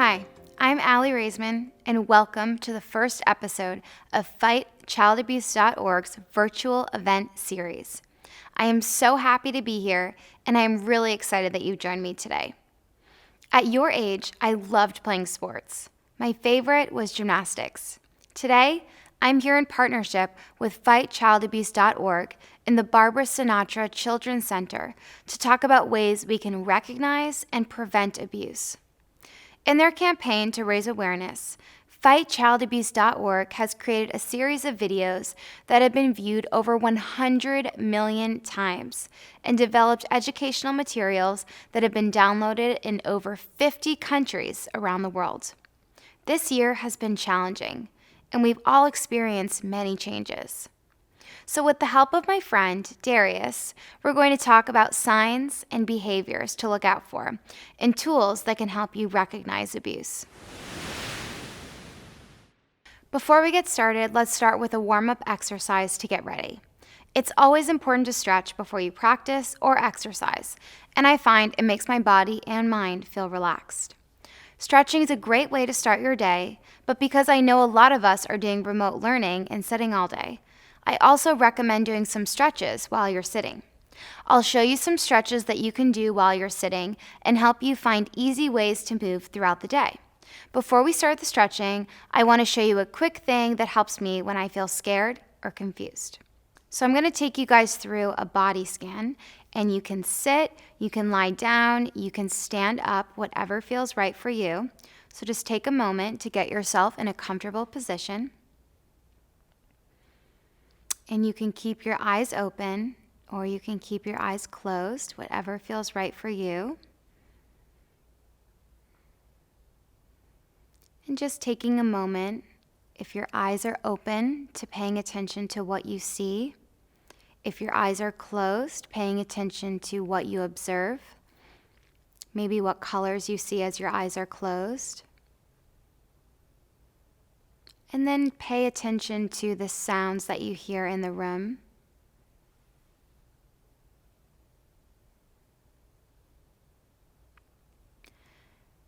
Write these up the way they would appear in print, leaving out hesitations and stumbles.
Hi, I'm Aly Raisman, and welcome to the first episode of FightChildAbuse.org's virtual event series. I am so happy to be here, and I am really excited that you joined me today. At your age, I loved playing sports. My favorite was gymnastics. Today, I'm here in partnership with FightChildAbuse.org and the Barbara Sinatra Children's Center to talk about ways we can recognize and prevent abuse. In their campaign to raise awareness, FightChildAbuse.org has created a series of videos that have been viewed over 100 million times and developed educational materials that have been downloaded in over 50 countries around the world. This year has been challenging, and we've all experienced many changes. So with the help of my friend, Darius, we're going to talk about signs and behaviors to look out for and tools that can help you recognize abuse. Before we get started, let's start with a warm-up exercise to get ready. It's always important to stretch before you practice or exercise, and I find it makes my body and mind feel relaxed. Stretching is a great way to start your day, but because I know a lot of us are doing remote learning and sitting all day, I also recommend doing some stretches while you're sitting. I'll show you some stretches that you can do while you're sitting and help you find easy ways to move throughout the day. Before we start the stretching, I want to show you a quick thing that helps me when I feel scared or confused. So I'm going to take you guys through a body scan, and you can sit, you can lie down, you can stand up, whatever feels right for you. So just take a moment to get yourself in a comfortable position. And you can keep your eyes open, or you can keep your eyes closed, whatever feels right for you. And just taking a moment, if your eyes are open, to paying attention to what you see. If your eyes are closed, paying attention to what you observe. Maybe what colors you see as your eyes are closed. And then pay attention to the sounds that you hear in the room.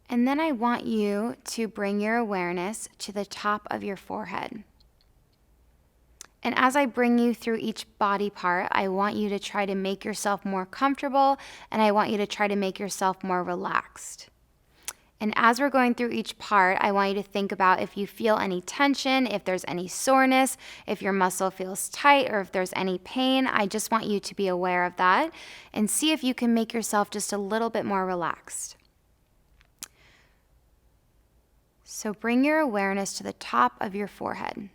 And then I want you to bring your awareness to the top of your forehead. And as I bring you through each body part, I want you to try to make yourself more comfortable, and I want you to try to make yourself more relaxed. And as we're going through each part, I want you to think about if you feel any tension, if there's any soreness, if your muscle feels tight, or if there's any pain. I just want you to be aware of that and see if you can make yourself just a little bit more relaxed. So bring your awareness to the top of your forehead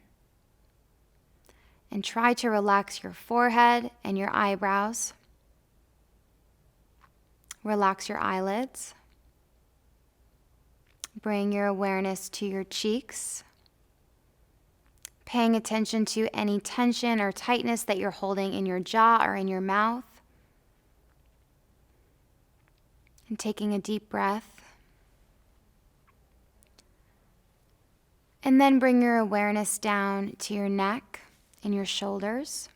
and try to relax your forehead and your eyebrows. Relax your eyelids. Bring your awareness to your cheeks, paying attention to any tension or tightness that you're holding in your jaw or in your mouth. And taking a deep breath. And then bring your awareness down to your neck and your shoulders.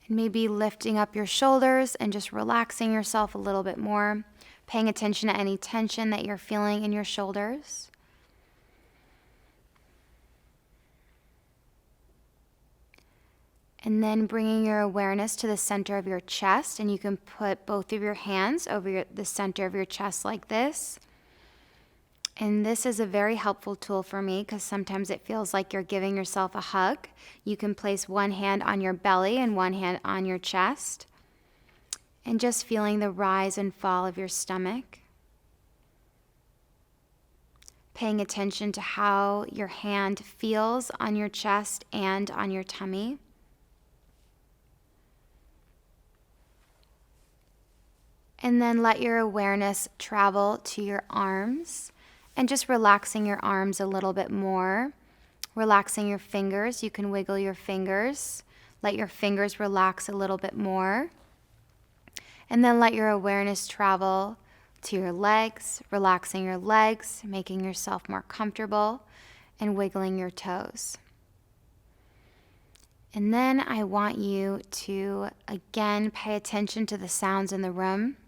And maybe lifting up your shoulders and just relaxing yourself a little bit more. Paying attention to any tension that you're feeling in your shoulders. And then bringing your awareness to the center of your chest, and you can put both of your hands over the center of your chest like this. And this is a very helpful tool for me because sometimes it feels like you're giving yourself a hug. You can place one hand on your belly and one hand on your chest. And just feeling the rise and fall of your stomach. Paying attention to how your hand feels on your chest and on your tummy. And then let your awareness travel to your arms and just relaxing your arms a little bit more. Relaxing your fingers. You can wiggle your fingers. Let your fingers relax a little bit more. And then let your awareness travel to your legs, relaxing your legs, making yourself more comfortable, and wiggling your toes. And then I want you to, again, pay attention to the sounds in the room.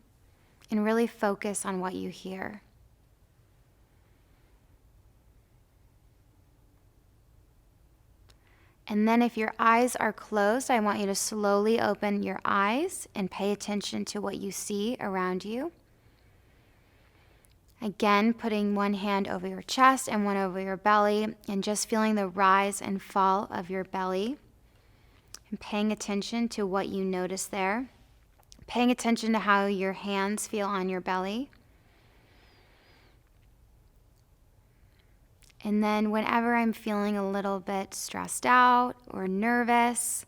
and really focus on what you hear. And then if your eyes are closed, I want you to slowly open your eyes and pay attention to what you see around you. Again, putting one hand over your chest and one over your belly, and just feeling the rise and fall of your belly, and paying attention to what you notice there. Paying attention to how your hands feel on your belly. And then whenever I'm feeling a little bit stressed out or nervous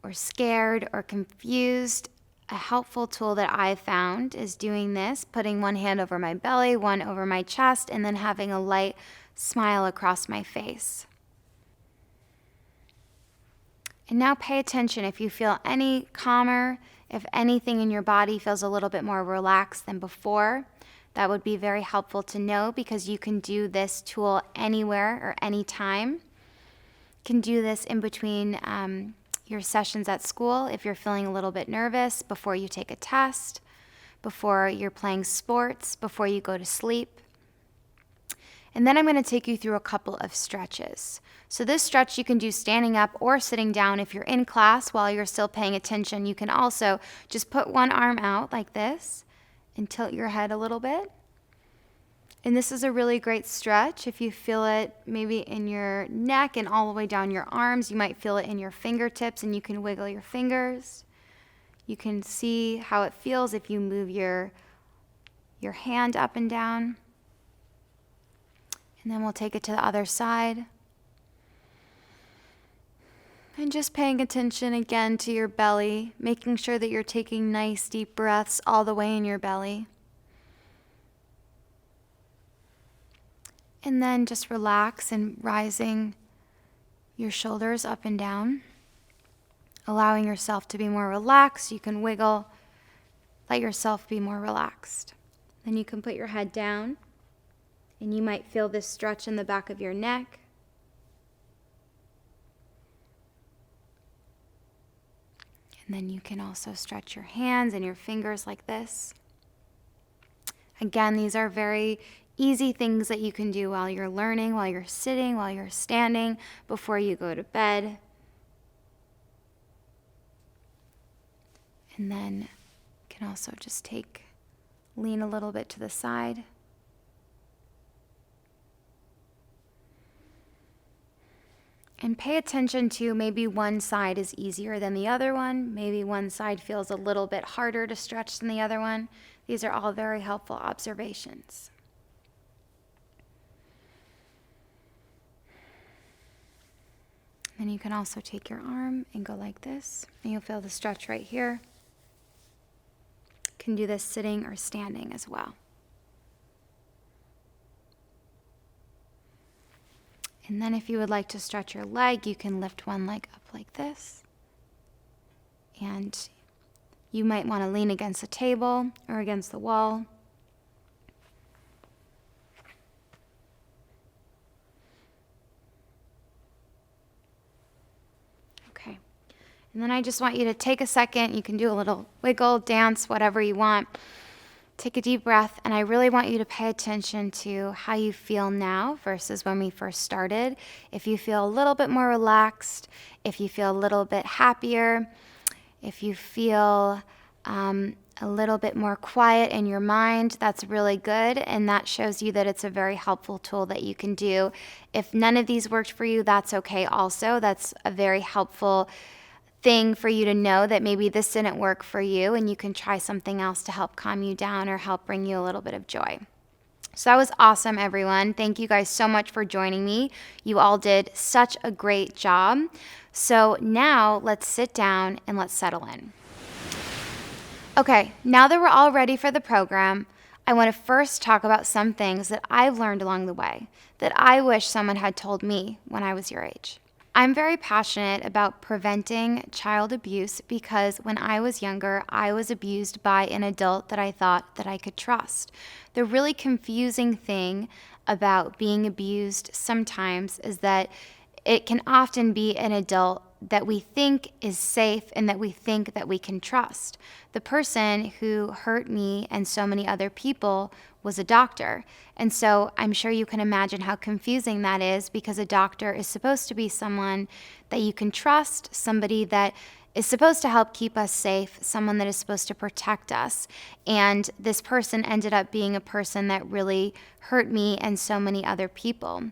or scared or confused, a helpful tool that I've found is doing this, putting one hand over my belly, one over my chest, and then having a light smile across my face. And now pay attention if you feel any calmer, if anything in your body feels a little bit more relaxed than before. That would be very helpful to know, because you can do this tool anywhere or anytime. You can do this in between your sessions at school if you're feeling a little bit nervous, before you take a test, before you're playing sports, before you go to sleep. And then I'm going to take you through a couple of stretches. So this stretch you can do standing up or sitting down. If you're in class while you're still paying attention, you can also just put one arm out like this and tilt your head a little bit. And this is a really great stretch. If you feel it maybe in your neck and all the way down your arms, you might feel it in your fingertips, and you can wiggle your fingers. You can see how it feels if you move your hand up and down. And then we'll take it to the other side. And just paying attention again to your belly, making sure that you're taking nice deep breaths all the way in your belly. And then just relax and rising your shoulders up and down, allowing yourself to be more relaxed. You can wiggle, let yourself be more relaxed. Then you can put your head down, and you might feel this stretch in the back of your neck. And then you can also stretch your hands and your fingers like this. Again, these are very easy things that you can do while you're learning, while you're sitting, while you're standing, before you go to bed. And then you can also just lean a little bit to the side. And pay attention to maybe one side is easier than the other one. Maybe one side feels a little bit harder to stretch than the other one. These are all very helpful observations. Then you can also take your arm and go like this, and you'll feel the stretch right here. You can do this sitting or standing as well. And then if you would like to stretch your leg, you can lift one leg up like this. And you might want to lean against a table or against the wall. Okay. And then I just want you to take a second. You can do a little wiggle, dance, whatever you want. Take a deep breath, and I really want you to pay attention to how you feel now versus when we first started. If you feel a little bit more relaxed, if you feel a little bit happier, if you feel a little bit more quiet in your mind, that's really good, and that shows you that it's a very helpful tool that you can do. If none of these worked for you, that's okay also. That's a very helpful thing for you to know, that maybe this didn't work for you and you can try something else to help calm you down or help bring you a little bit of joy. So that was awesome, everyone. Thank you guys so much for joining me. You all did such a great job. So now let's sit down and let's settle in. Okay, now that we're all ready for the program, I want to first talk about some things that I've learned along the way that I wish someone had told me when I was your age. I'm very passionate about preventing child abuse because when I was younger, I was abused by an adult that I thought that I could trust. The really confusing thing about being abused sometimes is that it can often be an adult that we think is safe and that we think that we can trust. The person who hurt me and so many other people was a doctor. And so I'm sure you can imagine how confusing that is, because a doctor is supposed to be someone that you can trust, somebody that is supposed to help keep us safe, someone that is supposed to protect us. And this person ended up being a person that really hurt me and so many other people.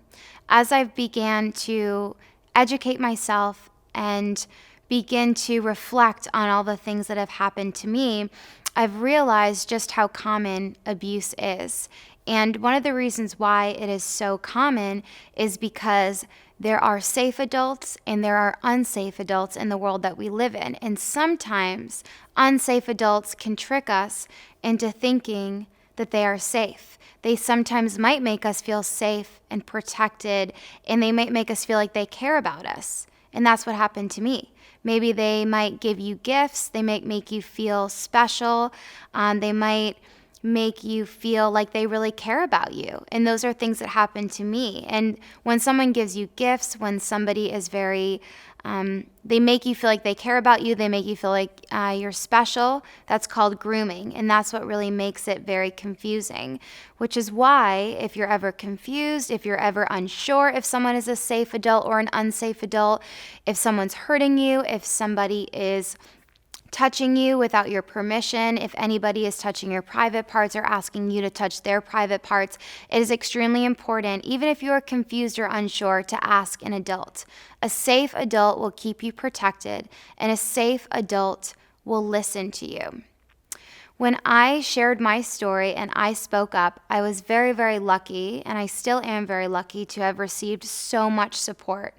As I began to educate myself and begin to reflect on all the things that have happened to me, I've realized just how common abuse is. And one of the reasons why it is so common is because there are safe adults and there are unsafe adults in the world that we live in. And sometimes unsafe adults can trick us into thinking that they are safe. They sometimes might make us feel safe and protected, and they might make us feel like they care about us. And that's what happened to me. Maybe they might give you gifts. They might make you feel special. They might make you feel like they really care about you. And those are things that happen to me. And when someone gives you gifts, when somebody is they make you feel like they care about you, they make you feel like you're special, that's called grooming. And that's what really makes it very confusing, which is why if you're ever confused, if you're ever unsure if someone is a safe adult or an unsafe adult, if someone's hurting you, if somebody is touching you without your permission, if anybody is touching your private parts or asking you to touch their private parts, it is extremely important, even if you are confused or unsure, to ask an adult. A safe adult will keep you protected, and a safe adult will listen to you. When I shared my story and I spoke up, I was very, very lucky, and I still am very lucky to have received so much support.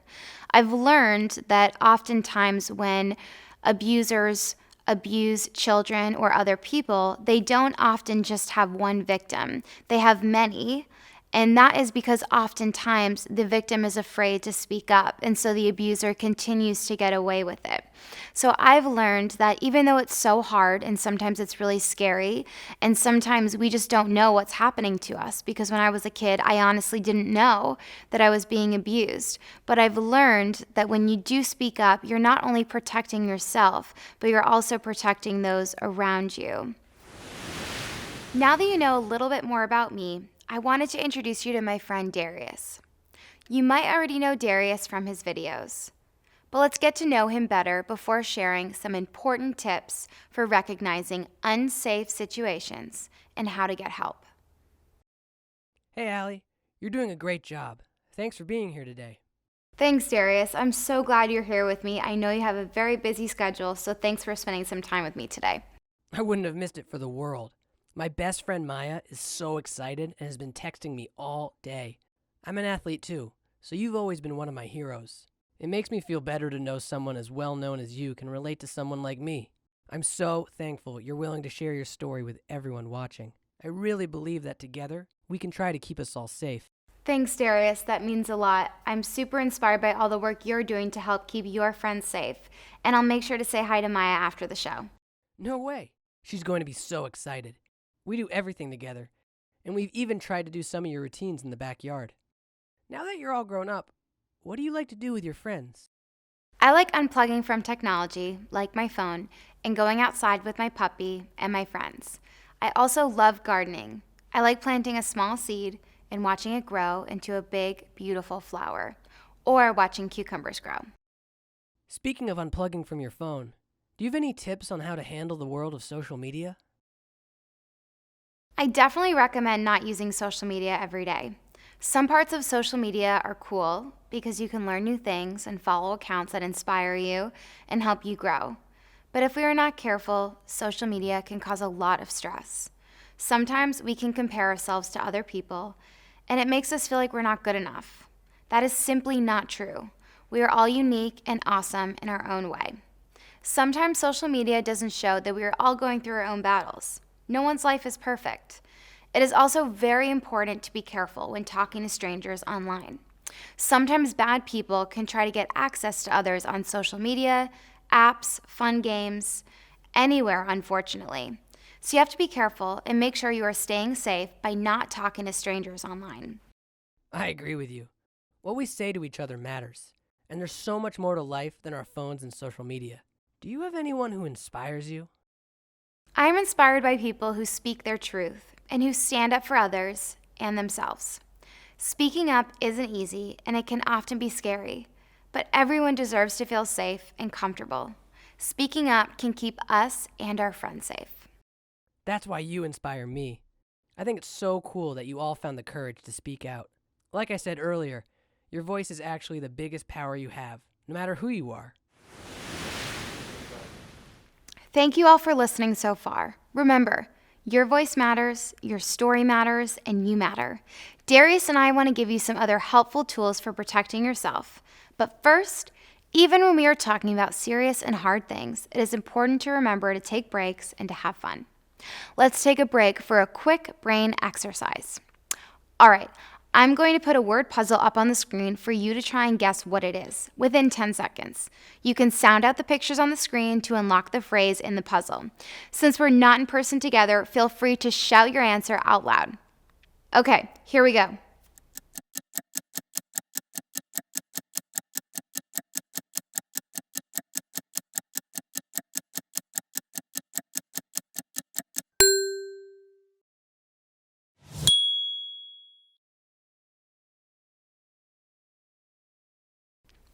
I've learned that oftentimes when abusers abuse children or other people, they don't often just have one victim. They have many. And that is because oftentimes the victim is afraid to speak up, and so the abuser continues to get away with it. So I've learned that even though it's so hard and sometimes it's really scary, and sometimes we just don't know what's happening to us, because when I was a kid, I honestly didn't know that I was being abused. But I've learned that when you do speak up, you're not only protecting yourself, but you're also protecting those around you. Now that you know a little bit more about me, I wanted to introduce you to my friend Darius. You might already know Darius from his videos, but let's get to know him better before sharing some important tips for recognizing unsafe situations and how to get help. Hey, Aly. You're doing a great job. Thanks for being here today. Thanks, Darius. I'm so glad you're here with me. I know you have a very busy schedule, so thanks for spending some time with me today. I wouldn't have missed it for the world. My best friend Maya is so excited and has been texting me all day. I'm an athlete too, so you've always been one of my heroes. It makes me feel better to know someone as well known as you can relate to someone like me. I'm so thankful you're willing to share your story with everyone watching. I really believe that together, we can try to keep us all safe. Thanks, Darius. That means a lot. I'm super inspired by all the work you're doing to help keep your friends safe. And I'll make sure to say hi to Maya after the show. No way. She's going to be so excited. We do everything together, and we've even tried to do some of your routines in the backyard. Now that you're all grown up, what do you like to do with your friends? I like unplugging from technology, like my phone, and going outside with my puppy and my friends. I also love gardening. I like planting a small seed and watching it grow into a big, beautiful flower, or watching cucumbers grow. Speaking of unplugging from your phone, do you have any tips on how to handle the world of social media? I definitely recommend not using social media every day. Some parts of social media are cool because you can learn new things and follow accounts that inspire you and help you grow. But if we are not careful, social media can cause a lot of stress. Sometimes we can compare ourselves to other people, and it makes us feel like we're not good enough. That is simply not true. We are all unique and awesome in our own way. Sometimes social media doesn't show that we are all going through our own battles. No one's life is perfect. It is also very important to be careful when talking to strangers online. Sometimes bad people can try to get access to others on social media, apps, fun games, anywhere, unfortunately. So you have to be careful and make sure you are staying safe by not talking to strangers online. I agree with you. What we say to each other matters. And there's so much more to life than our phones and social media. Do you have anyone who inspires you? I'm inspired by people who speak their truth and who stand up for others and themselves. Speaking up isn't easy and it can often be scary, but everyone deserves to feel safe and comfortable. Speaking up can keep us and our friends safe. That's why you inspire me. I think it's so cool that you all found the courage to speak out. Like I said earlier, your voice is actually the biggest power you have, no matter who you are. Thank you all for listening so far. Remember, your voice matters, your story matters, and you matter. Darius and I want to give you some other helpful tools for protecting yourself. But first, even when we are talking about serious and hard things, it is important to remember to take breaks and to have fun. Let's take a break for a quick brain exercise. All right, I'm going to put a word puzzle up on the screen for you to try and guess what it is within 10 seconds. You can sound out the pictures on the screen to unlock the phrase in the puzzle. Since we're not in person together, feel free to shout your answer out loud. Okay, here we go.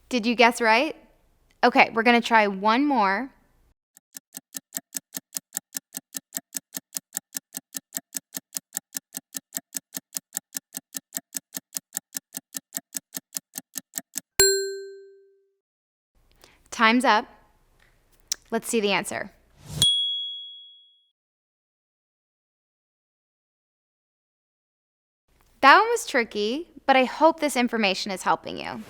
Did you guess right? Okay, we're going to try one more. Time's up. Let's see the answer. That one was tricky, but I hope this information is helping you.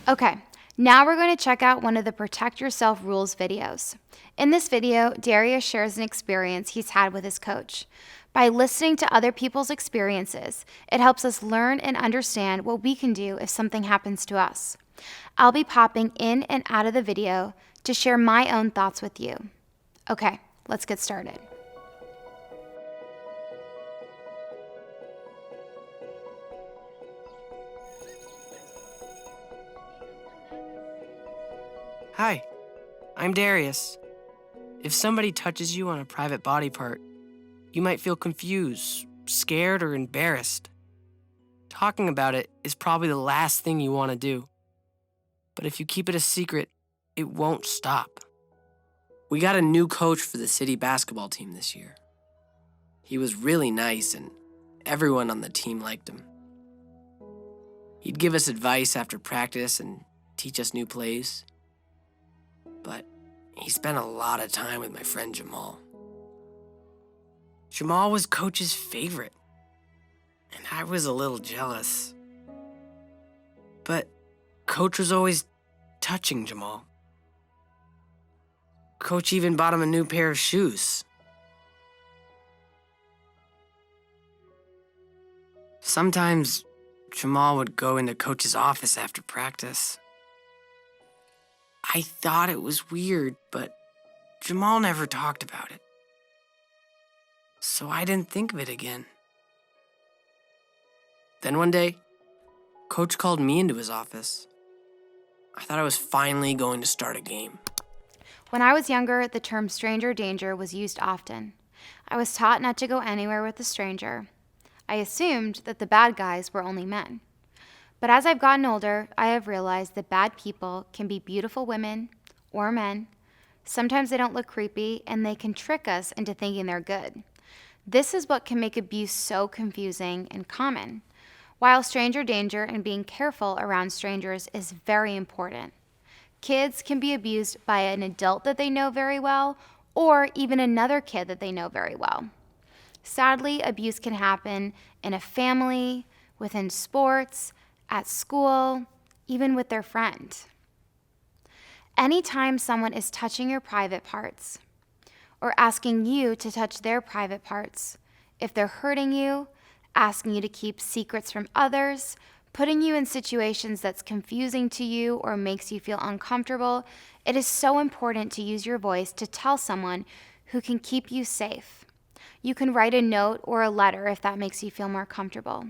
Okay, now we're going to check out one of the Protect Yourself Rules videos. In this video, Darius shares an experience he's had with his coach. By listening to other people's experiences, it helps us learn and understand what we can do if something happens to us. I'll be popping in and out of the video to share my own thoughts with you. Okay, let's get started. Hi, I'm Darius. If somebody touches you on a private body part, you might feel confused, scared, or embarrassed. Talking about it is probably the last thing you want to do. But if you keep it a secret, it won't stop. We got a new coach for the city basketball team this year. He was really nice and everyone on the team liked him. He'd give us advice after practice and teach us new plays. But he spent a lot of time with my friend Jamal. Jamal was Coach's favorite, and I was a little jealous. But Coach was always touching Jamal. Coach even bought him a new pair of shoes. Sometimes Jamal would go into Coach's office after practice. I thought it was weird, but Jamal never talked about it. So I didn't think of it again. Then one day, Coach called me into his office. I thought I was finally going to start a game. When I was younger, the term stranger danger was used often. I was taught not to go anywhere with a stranger. I assumed that the bad guys were only men. But as I've gotten older, I have realized that bad people can be beautiful women or men. Sometimes they don't look creepy, and they can trick us into thinking they're good. This is what can make abuse so confusing and common. While stranger danger and being careful around strangers is very important, kids can be abused by an adult that they know very well, or even another kid that they know very well. Sadly, abuse can happen in a family, within sports, at school, even with their friend. Anytime someone is touching your private parts or asking you to touch their private parts, if they're hurting you, asking you to keep secrets from others, putting you in situations that's confusing to you or makes you feel uncomfortable, it is so important to use your voice to tell someone who can keep you safe. You can write a note or a letter if that makes you feel more comfortable.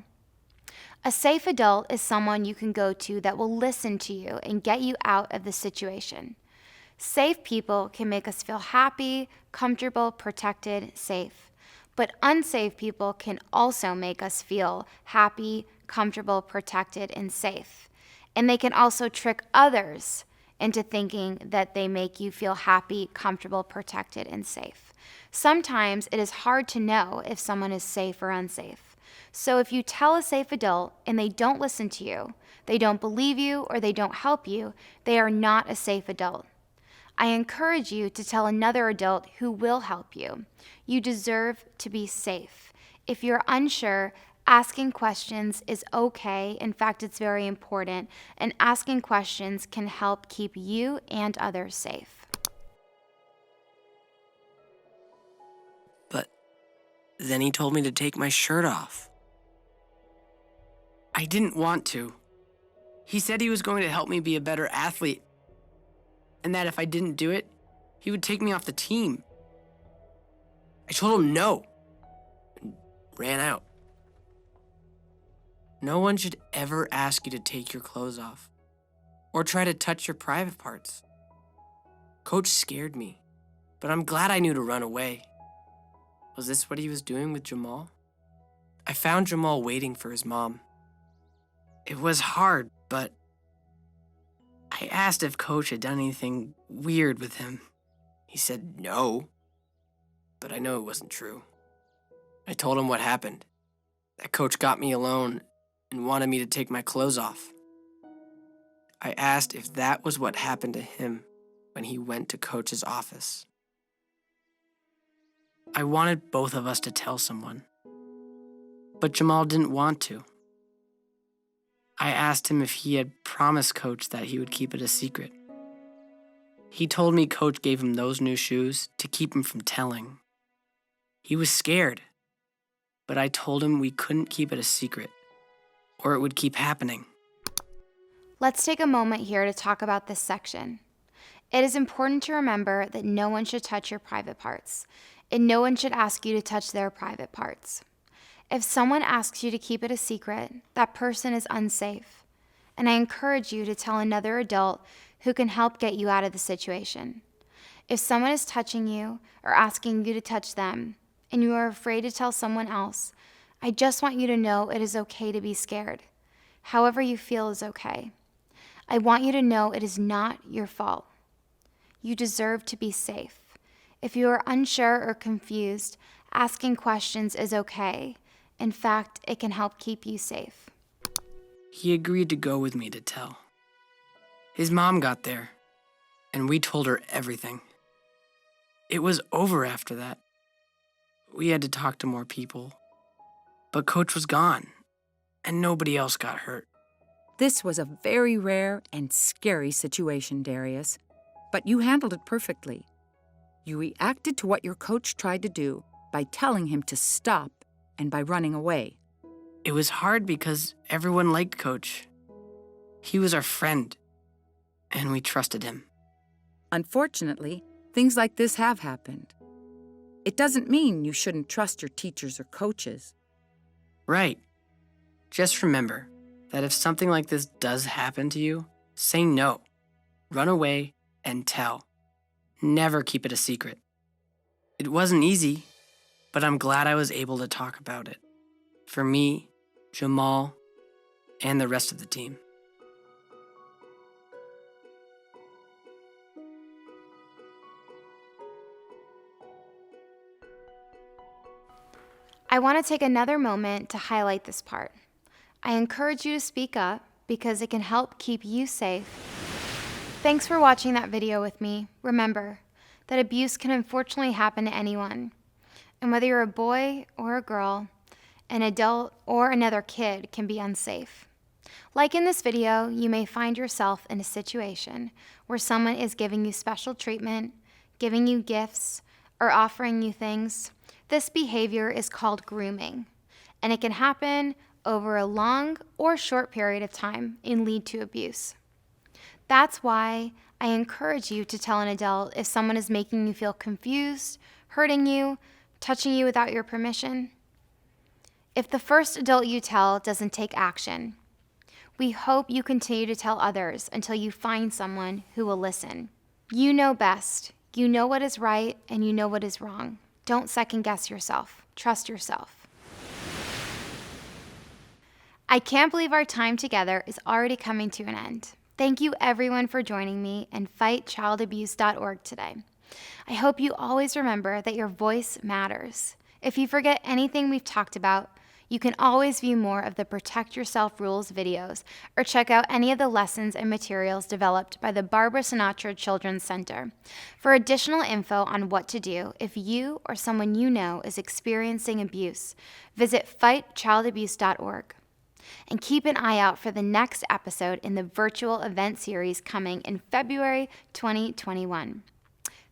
A safe adult is someone you can go to that will listen to you and get you out of the situation. Safe people can make us feel happy, comfortable, protected, safe. But unsafe people can also make us feel happy, comfortable, protected, and safe. And they can also trick others into thinking that they make you feel happy, comfortable, protected, and safe. Sometimes it is hard to know if someone is safe or unsafe. So if you tell a safe adult and they don't listen to you, they don't believe you, or they don't help you, they are not a safe adult. I encourage you to tell another adult who will help you. You deserve to be safe. If you're unsure, asking questions is okay. In fact, it's very important, and asking questions can help keep you and others safe. But then he told me to take my shirt off. I didn't want to. He said he was going to help me be a better athlete, and that if I didn't do it, he would take me off the team. I told him no, and ran out. No one should ever ask you to take your clothes off or try to touch your private parts. Coach scared me, but I'm glad I knew to run away. Was this what he was doing with Jamal? I found Jamal waiting for his mom. It was hard, but I asked if Coach had done anything weird with him. He said no, but I know it wasn't true. I told him what happened, that Coach got me alone and wanted me to take my clothes off. I asked if that was what happened to him when he went to Coach's office. I wanted both of us to tell someone, but Jamal didn't want to. I asked him if he had promised Coach that he would keep it a secret. He told me Coach gave him those new shoes to keep him from telling. He was scared, but I told him we couldn't keep it a secret, or it would keep happening. Let's take a moment here to talk about this section. It is important to remember that no one should touch your private parts, and no one should ask you to touch their private parts. If someone asks you to keep it a secret, that person is unsafe, and I encourage you to tell another adult who can help get you out of the situation. If someone is touching you or asking you to touch them, and you are afraid to tell someone else, I just want you to know it is okay to be scared. However you feel is okay. I want you to know it is not your fault. You deserve to be safe. If you are unsure or confused, asking questions is okay. In fact, it can help keep you safe. He agreed to go with me to tell. His mom got there, and we told her everything. It was over after that. We had to talk to more people, but Coach was gone, and nobody else got hurt. This was a very rare and scary situation, Darius, but you handled it perfectly. You reacted to what your coach tried to do by telling him to stop and by running away. It was hard because everyone liked Coach. He was our friend, and we trusted him. Unfortunately, things like this have happened. It doesn't mean you shouldn't trust your teachers or coaches. Right. Just remember that if something like this does happen to you, say no, run away, and tell. Never keep it a secret. It wasn't easy, but I'm glad I was able to talk about it. For me, Jamal, and the rest of the team. I want to take another moment to highlight this part. I encourage you to speak up because it can help keep you safe. Thanks for watching that video with me. Remember that abuse can unfortunately happen to anyone. And whether you're a boy or a girl, an adult or another kid can be unsafe. Like in this video, you may find yourself in a situation where someone is giving you special treatment, giving you gifts, or offering you things. This behavior is called grooming, and it can happen over a long or short period of time and lead to abuse. That's why I encourage you to tell an adult if someone is making you feel confused, hurting you, touching you without your permission. If the first adult you tell doesn't take action, we hope you continue to tell others until you find someone who will listen. You know best. You know what is right and you know what is wrong. Don't second guess yourself. Trust yourself. I can't believe our time together is already coming to an end. Thank you everyone for joining me and fightchildabuse.org today. I hope you always remember that your voice matters. If you forget anything we've talked about, you can always view more of the Protect Yourself Rules videos or check out any of the lessons and materials developed by the Barbara Sinatra Children's Center. For additional info on what to do if you or someone you know is experiencing abuse, visit fightchildabuse.org. And keep an eye out for the next episode in the virtual event series coming in February 2021.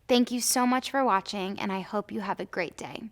Thank you so much for watching, and I hope you have a great day.